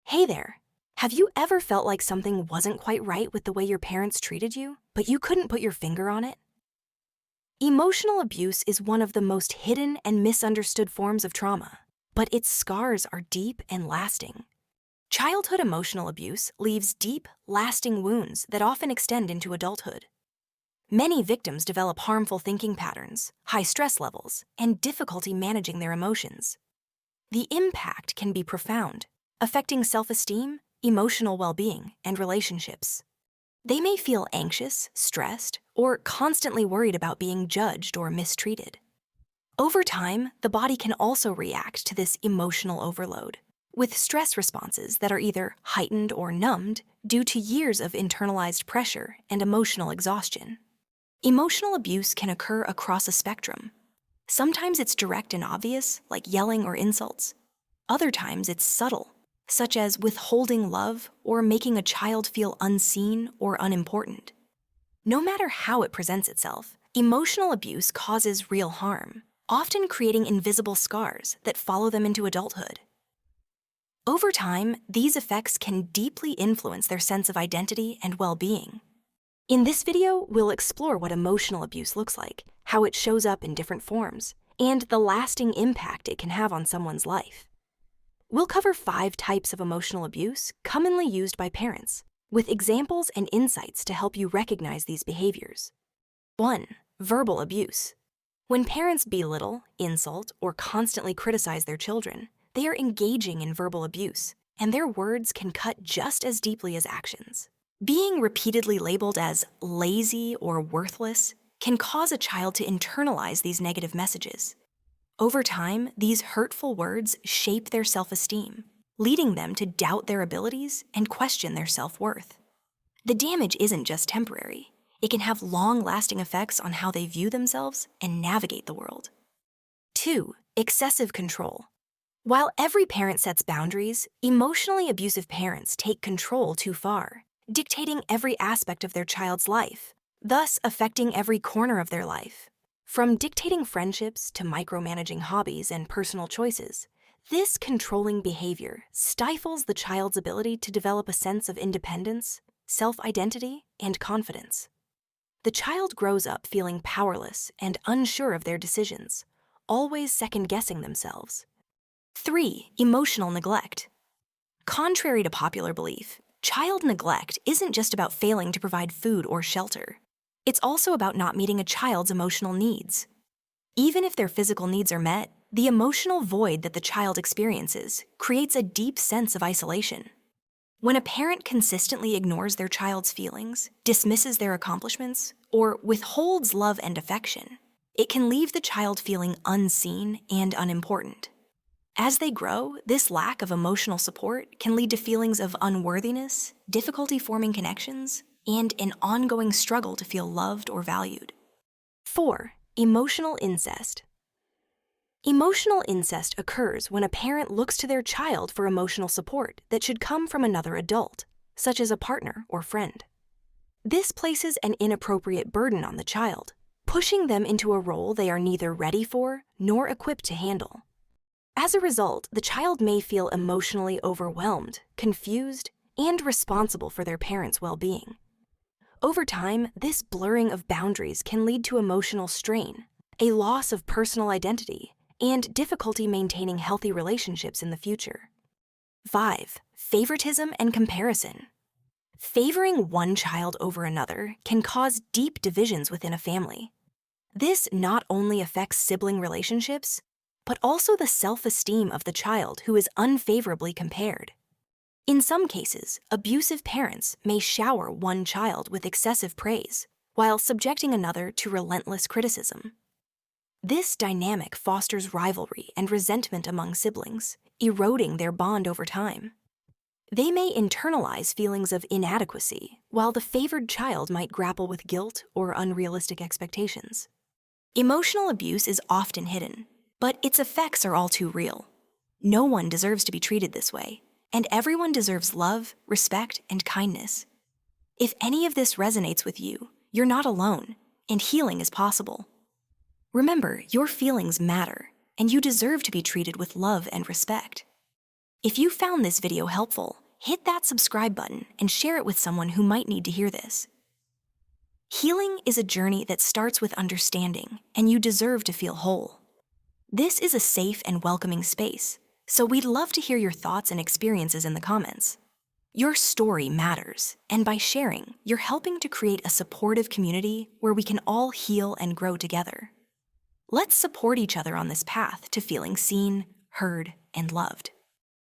Hey there! Have you ever felt like something wasn't quite right with the way your parents treated you, but you couldn't put your finger on it? Emotional abuse is one of the most hidden and misunderstood forms of trauma, but its scars are deep and lasting. Childhood emotional abuse leaves deep, lasting wounds that often extend into adulthood. Many victims develop harmful thinking patterns, high stress levels, and difficulty managing their emotions. The impact can be profound, affecting self-esteem, emotional well-being, and relationships. They may feel anxious, stressed, or constantly worried about being judged or mistreated. Over time, the body can also react to this emotional overload, with stress responses that are either heightened or numbed due to years of internalized pressure and emotional exhaustion. Emotional abuse can occur across a spectrum. Sometimes it's direct and obvious, like yelling or insults. Other times it's subtle, such as withholding love or making a child feel unseen or unimportant. No matter how it presents itself, emotional abuse causes real harm, often creating invisible scars that follow them into adulthood. Over time, these effects can deeply influence their sense of identity and well-being. In this video, we'll explore what emotional abuse looks like, how it shows up in different forms, and the lasting impact it can have on someone's life. We'll cover 5 types of emotional abuse commonly used by parents, with examples and insights to help you recognize these behaviors. 1. Verbal abuse. When parents belittle, insult, or constantly criticize their children, they are engaging in verbal abuse, and their words can cut just as deeply as actions. Being repeatedly labeled as lazy or worthless can cause a child to internalize these negative messages. Over time, these hurtful words shape their self-esteem, leading them to doubt their abilities and question their self-worth. The damage isn't just temporary. It can have long-lasting effects on how they view themselves and navigate the world. 2. Excessive control. While every parent sets boundaries, emotionally abusive parents take control too far, dictating every aspect of their child's life, thus affecting every corner of their life. From dictating friendships to micromanaging hobbies and personal choices, this controlling behavior stifles the child's ability to develop a sense of independence, self-identity, and confidence. The child grows up feeling powerless and unsure of their decisions, always second-guessing themselves. 3. Emotional neglect. Contrary to popular belief, child neglect isn't just about failing to provide food or shelter. It's also about not meeting a child's emotional needs. Even if their physical needs are met, the emotional void that the child experiences creates a deep sense of isolation. When a parent consistently ignores their child's feelings, dismisses their accomplishments, or withholds love and affection, it can leave the child feeling unseen and unimportant. As they grow, this lack of emotional support can lead to feelings of unworthiness, difficulty forming connections, and an ongoing struggle to feel loved or valued. 4. Emotional incest. Emotional incest occurs when a parent looks to their child for emotional support that should come from another adult, such as a partner or friend. This places an inappropriate burden on the child, pushing them into a role they are neither ready for nor equipped to handle. As a result, the child may feel emotionally overwhelmed, confused, and responsible for their parents' well-being. Over time, this blurring of boundaries can lead to emotional strain, a loss of personal identity, and difficulty maintaining healthy relationships in the future. 5. Favoritism and comparison. Favoring one child over another can cause deep divisions within a family. This not only affects sibling relationships, but also the self-esteem of the child who is unfavorably compared. In some cases, abusive parents may shower one child with excessive praise, while subjecting another to relentless criticism. This dynamic fosters rivalry and resentment among siblings, eroding their bond over time. They may internalize feelings of inadequacy, while the favored child might grapple with guilt or unrealistic expectations. Emotional abuse is often hidden, but its effects are all too real. No one deserves to be treated this way, and everyone deserves love, respect, and kindness. If any of this resonates with you, you're not alone, and healing is possible. Remember, your feelings matter, and you deserve to be treated with love and respect. If you found this video helpful, hit that subscribe button and share it with someone who might need to hear this. Healing is a journey that starts with understanding, and you deserve to feel whole. This is a safe and welcoming space, so we'd love to hear your thoughts and experiences in the comments. Your story matters, and by sharing, you're helping to create a supportive community where we can all heal and grow together. Let's support each other on this path to feeling seen, heard, and loved.